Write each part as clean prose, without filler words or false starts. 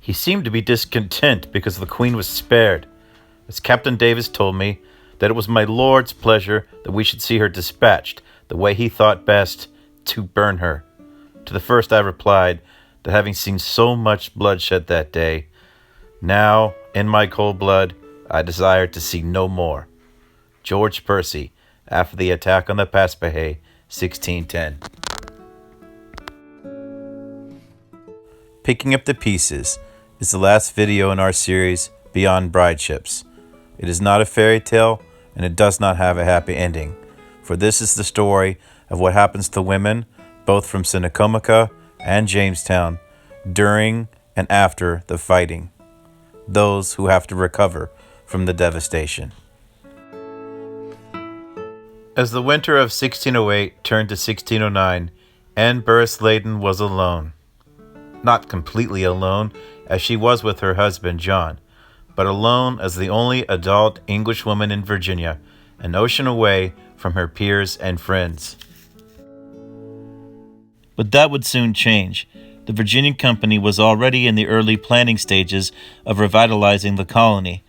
He seemed to be discontent because the Queen was spared, as Captain Davis told me that it was my lord's pleasure that we should see her dispatched the way he thought best, to burn her. To the first I replied that having seen so much bloodshed that day, now, in my cold blood, I desired to see no more. George Percy, after the attack on the Paspahegh, 1610. Picking Up the Pieces is the last video in our series, Beyond Brideships. It is not a fairy tale, and it does not have a happy ending, for this is the story of what happens to women, both from Sinacomica and Jamestown, during and after the fighting. Those who have to recover from the devastation. As the winter of 1608 turned to 1609, Anne Burris-Leyden was alone. Not completely alone, as she was with her husband John, but alone as the only adult Englishwoman in Virginia, an ocean away from her peers and friends. But that would soon change. The Virginia Company was already in the early planning stages of revitalizing the colony.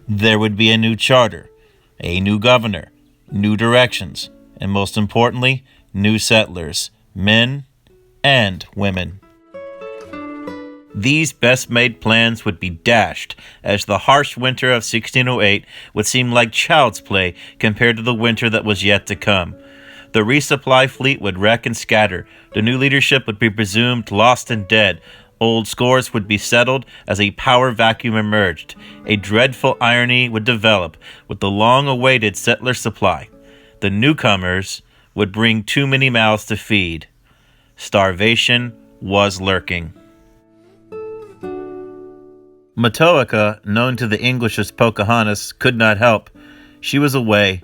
There would be a new charter, a new governor, new directions, and most importantly, new settlers, men and women. These best-made plans would be dashed, as the harsh winter of 1608 would seem like child's play compared to the winter that was yet to come. The resupply fleet would wreck and scatter. The new leadership would be presumed lost and dead. Old scores would be settled as a power vacuum emerged. A dreadful irony would develop with the long-awaited settler supply. The newcomers would bring too many mouths to feed. Starvation was lurking. Matoaka, known to the English as Pocahontas, could not help. She was away,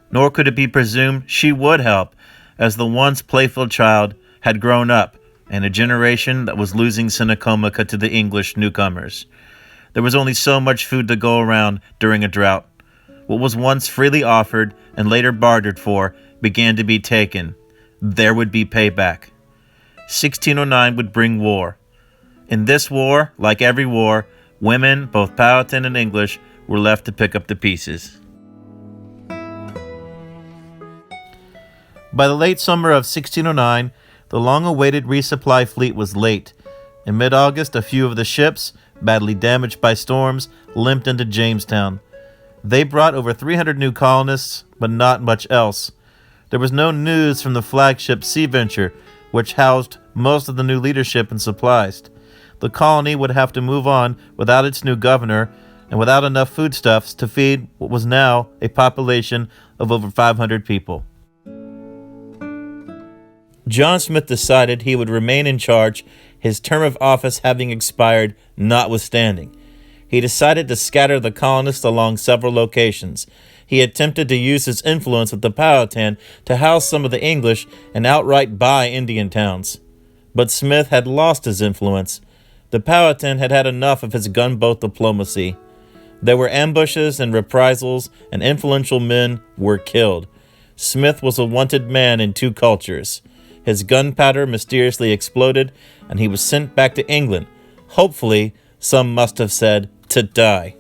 nor could it be presumed she would help, as the once playful child had grown up in a generation that was losing Sinacomica to the English newcomers. There was only so much food to go around during a drought. What was once freely offered and later bartered for began to be taken. There would be payback. 1609 would bring war. In this war, like every war, women, both Powhatan and English, were left to pick up the pieces. By the late summer of 1609, the long-awaited resupply fleet was late. In mid-August, a few of the ships, badly damaged by storms, limped into Jamestown. They brought over 300 new colonists, but not much else. There was no news from the flagship Sea Venture, which housed most of the new leadership and supplies. The colony would have to move on without its new governor and without enough foodstuffs to feed what was now a population of over 500 people. John Smith decided he would remain in charge, his term of office having expired notwithstanding. He decided to scatter the colonists along several locations. He attempted to use his influence with the Powhatan to house some of the English and outright buy Indian towns. But Smith had lost his influence. The Powhatan had had enough of his gunboat diplomacy. There were ambushes and reprisals, and influential men were killed. Smith was a wanted man in two cultures. His gunpowder mysteriously exploded, and he was sent back to England. Hopefully, some must have said, to die.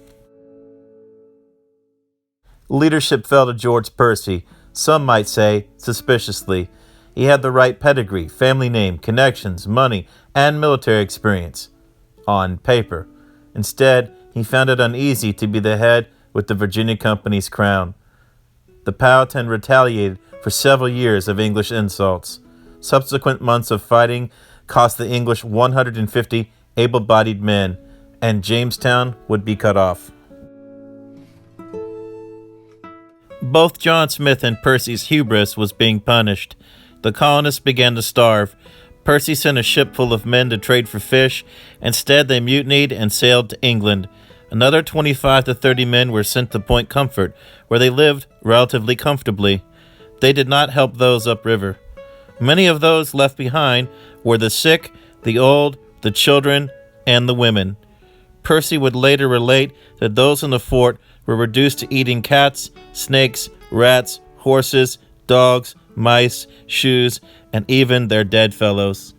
Leadership fell to George Percy, some might say suspiciously. He had the right pedigree, family name, connections, money, and military experience. On paper. Instead, he found it uneasy to be the head with the Virginia Company's crown. The Powhatan retaliated for several years of English insults. Subsequent months of fighting cost the English 150 able-bodied men, and Jamestown would be cut off. Both John Smith and Percy's hubris was being punished. The colonists began to starve. Percy sent a ship full of men to trade for fish. Instead, they mutinied and sailed to England. Another 25 to 30 men were sent to Point Comfort, where they lived relatively comfortably. They did not help those upriver. Many of those left behind were the sick, the old, the children, and the women. Percy would later relate that those in the fort were reduced to eating cats, snakes, rats, horses, dogs, mice, shoes, and even their dead fellows.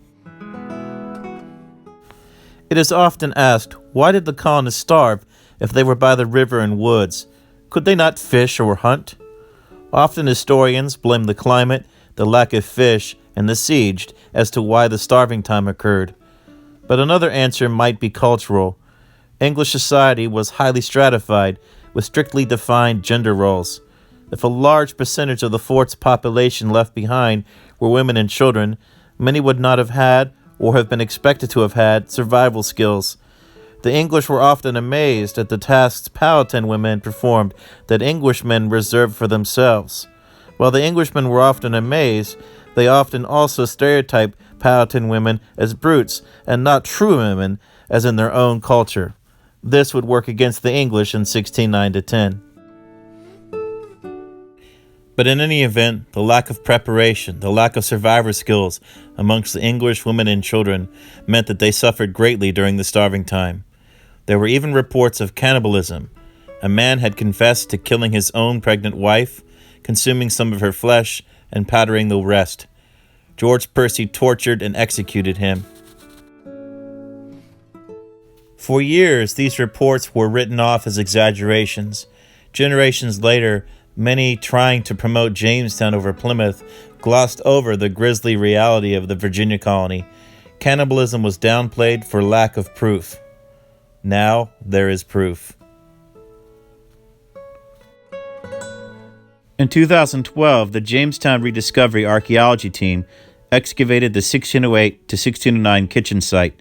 It is often asked, why did the colonists starve if they were by the river and woods? Could they not fish or hunt? Often historians blame the climate, the lack of fish, and the siege as to why the starving time occurred. But another answer might be cultural. English society was highly stratified, with strictly defined gender roles. If a large percentage of the fort's population left behind were women and children, many would not have had, or have been expected to have had, survival skills. The English were often amazed at the tasks Powhatan women performed that Englishmen reserved for themselves. While the Englishmen were often amazed, they often also stereotyped Powhatan women as brutes and not true women as in their own culture. This would work against the English in 1609-10. But in any event, the lack of preparation, the lack of survivor skills amongst the English women and children meant that they suffered greatly during the starving time. There were even reports of cannibalism. A man had confessed to killing his own pregnant wife, consuming some of her flesh, and powdering the rest. George Percy tortured and executed him. For years, these reports were written off as exaggerations. Generations later, many trying to promote Jamestown over Plymouth glossed over the grisly reality of the Virginia colony. Cannibalism was downplayed for lack of proof. Now there is proof. In 2012, the Jamestown Rediscovery Archaeology Team excavated the 1608 to 1609 kitchen site.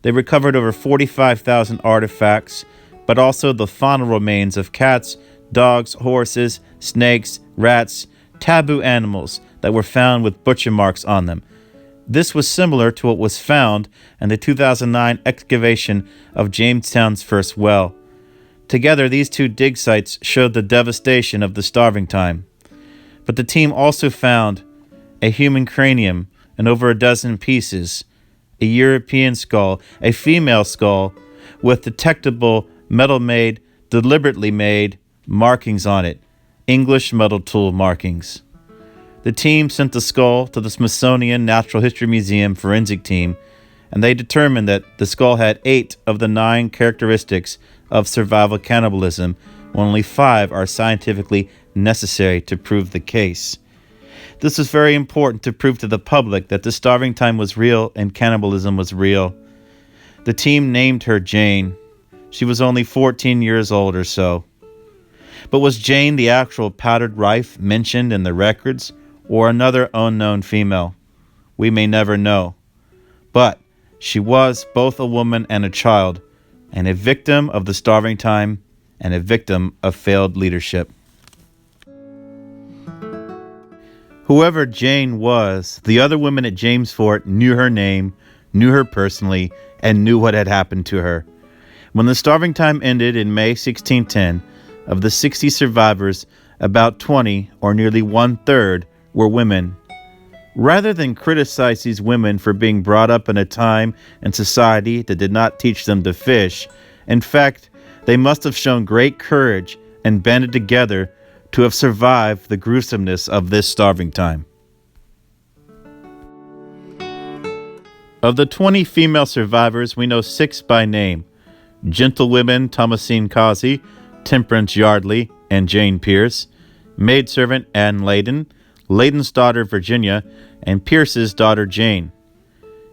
They recovered over 45,000 artifacts, but also the faunal remains of cats, dogs, horses, snakes, rats, taboo animals that were found with butcher marks on them. This was similar to what was found in the 2009 excavation of Jamestown's first well. Together, these two dig sites showed the devastation of the starving time. But the team also found a human cranium in over a dozen pieces, a European skull, a female skull, with detectable deliberately made markings on it, English metal tool markings. The team sent the skull to the Smithsonian Natural History Museum forensic team, and they determined that the skull had 8 of the 9 characteristics of survival cannibalism, when only 5 are scientifically necessary to prove the case. This was very important to prove to the public that the starving time was real and cannibalism was real. The team named her Jane. She was only 14 years old or so. But was Jane the actual powdered wife mentioned in the records, or another unknown female? We may never know. But she was both a woman and a child, and a victim of the starving time, and a victim of failed leadership. Whoever Jane was, the other women at James Fort knew her name, knew her personally, and knew what had happened to her. When the starving time ended in May 1610, of the 60 survivors, about 20, or nearly 1/3, were women. Rather than criticize these women for being brought up in a time and society that did not teach them to fish, in fact, they must have shown great courage and banded together to have survived the gruesomeness of this starving time. Of the 20 female survivors, we know 6 by name: gentlewomen Thomasine Causey, Temperance Yardley, and Jane Pierce; maidservant Anne Layden, Layden's daughter Virginia, and Pierce's daughter Jane.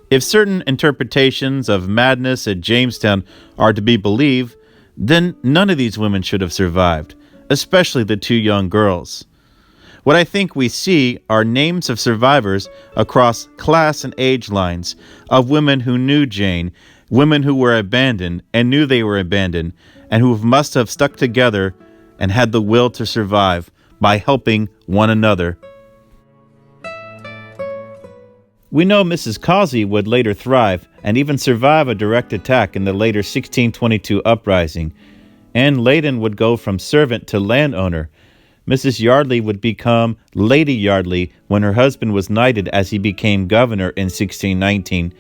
If certain interpretations of madness at Jamestown are to be believed, then none of these women should have survived, especially the 2 young girls. What I think we see are names of survivors across class and age lines of women who knew Jane, women who were abandoned and knew they were abandoned, and who must have stuck together and had the will to survive by helping one another. We know Mrs. Causey would later thrive and even survive a direct attack in the later 1622 uprising. Anne Layden would go from servant to landowner. Mrs. Yardley would become Lady Yardley when her husband was knighted as he became governor in 1619.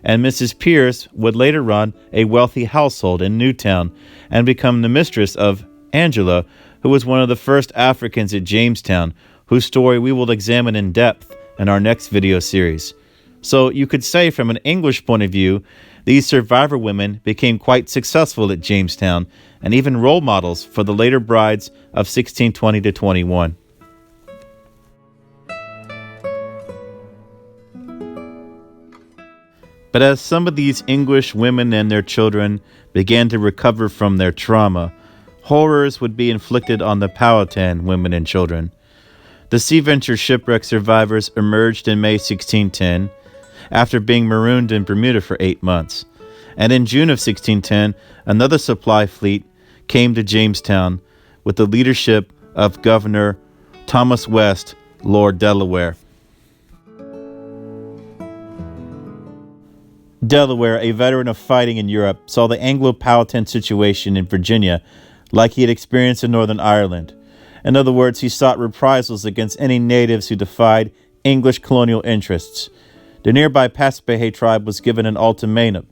And Mrs. Pierce would later run a wealthy household in Newtown and become the mistress of Angela, who was one of the first Africans at Jamestown, whose story we will examine in depth in our next video series. So you could say from an English point of view, These survivor women became quite successful at Jamestown and even role models for the later brides of 1620 to 21. But as some of these English women and their children began to recover from their trauma, horrors would be inflicted on the Powhatan women and children. The Sea Venture shipwreck survivors emerged in May 1610 after being marooned in Bermuda for 8 months. And in June of 1610, another supply fleet came to Jamestown with the leadership of Governor Thomas West, Lord Delaware. Delaware, a veteran of fighting in Europe, saw the Anglo-Powhatan situation in Virginia like he had experienced in Northern Ireland. In other words, he sought reprisals against any natives who defied English colonial interests. The nearby Paspahegh tribe was given an ultimatum,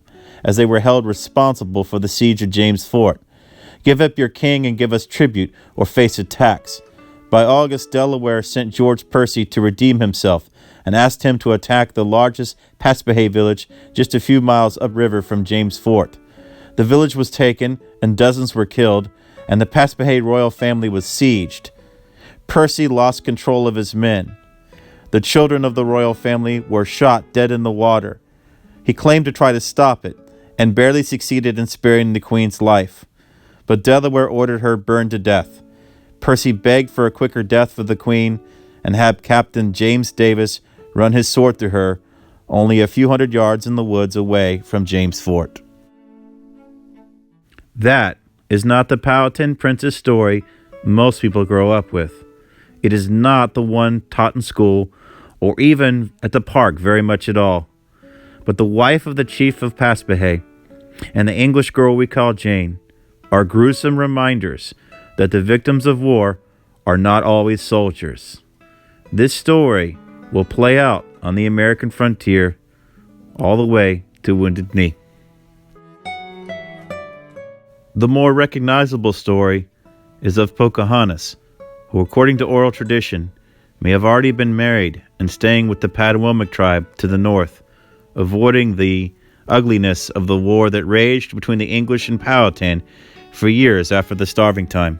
as they were held responsible for the siege of James Fort. Give up your king and give us tribute, or face attacks. By August, Delaware sent George Percy to redeem himself and asked him to attack the largest Paspahegh village just a few miles upriver from James Fort. The village was taken, and dozens were killed, and the Paspahegh royal family was sieged. Percy lost control of his men. The children of the royal family were shot dead in the water. He claimed to try to stop it, and barely succeeded in sparing the queen's life. But Delaware ordered her burned to death. Percy begged for a quicker death for the queen, and had Captain James Davis run his sword through her, only a few hundred yards in the woods away from James Fort. That is not the Powhatan princess story most people grow up with. It is not the one taught in school or even at the park very much at all. But the wife of the chief of Paspahegh and the English girl we call Jane are gruesome reminders that the victims of war are not always soldiers. This story will play out on the American frontier all the way to Wounded Knee. The more recognizable story is of Pocahontas, who, according to oral tradition, may have already been married and staying with the Potawatomi tribe to the north, avoiding the ugliness of the war that raged between the English and Powhatan for years after the starving time.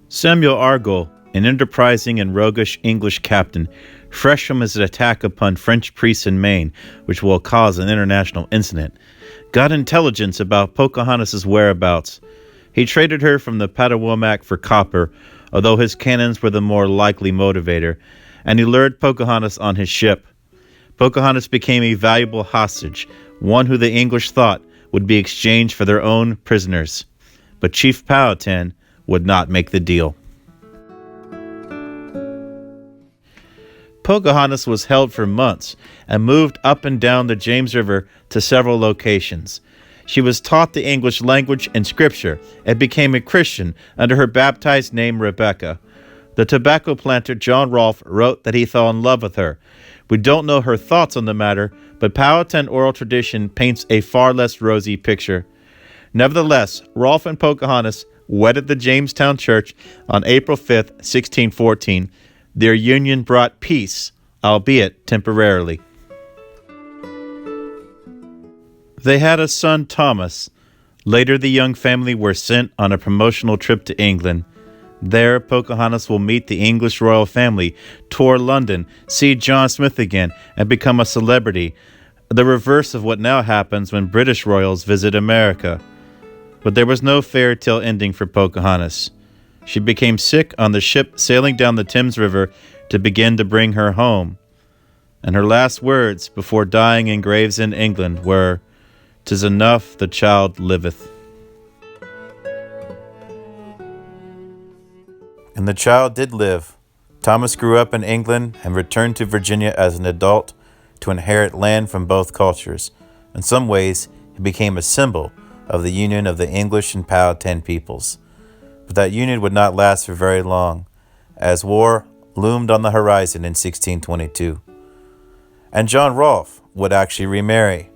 Samuel Argall, an enterprising and roguish English captain, fresh from his attack upon French priests in Maine, which will cause an international incident, got intelligence about Pocahontas' whereabouts. He traded her from the Potawatomi for copper, although his cannons were the more likely motivator, and he lured Pocahontas on his ship. Pocahontas became a valuable hostage, one who the English thought would be exchanged for their own prisoners. But Chief Powhatan would not make the deal. Pocahontas was held for months and moved up and down the James River to several locations. She was taught the English language and scripture and became a Christian under her baptized name Rebecca. The tobacco planter John Rolfe wrote that he fell in love with her. We don't know her thoughts on the matter, but Powhatan oral tradition paints a far less rosy picture. Nevertheless, Rolfe and Pocahontas wedded at the Jamestown church on April 5th, 1614. Their union brought peace, albeit temporarily. They had a son, Thomas. Later, the young family were sent on a promotional trip to England. There, Pocahontas will meet the English royal family, tour London, see John Smith again, and become a celebrity, the reverse of what now happens when British royals visit America. But there was no fairy tale ending for Pocahontas. She became sick on the ship sailing down the Thames River to begin to bring her home. And her last words before dying in graves in England were, "'Tis enough the child liveth." And the child did live. Thomas grew up in England and returned to Virginia as an adult to inherit land from both cultures. In some ways, he became a symbol of the union of the English and Powhatan peoples. But that union would not last for very long, as war loomed on the horizon in 1622. And John Rolfe would actually remarry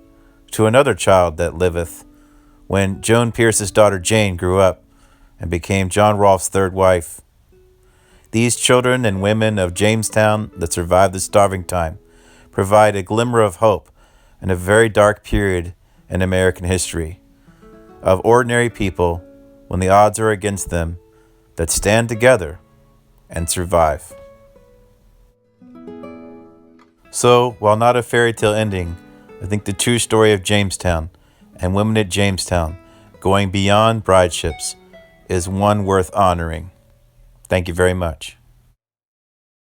to another child that liveth when Joan Pierce's daughter Jane grew up and became John Rolfe's third wife. These children and women of Jamestown that survived the starving time provide a glimmer of hope in a very dark period in American history of ordinary people, when the odds are against them, that stand together and survive. So, while not a fairy tale ending, I think the true story of Jamestown and women at Jamestown going beyond Brideships is one worth honoring. Thank you very much.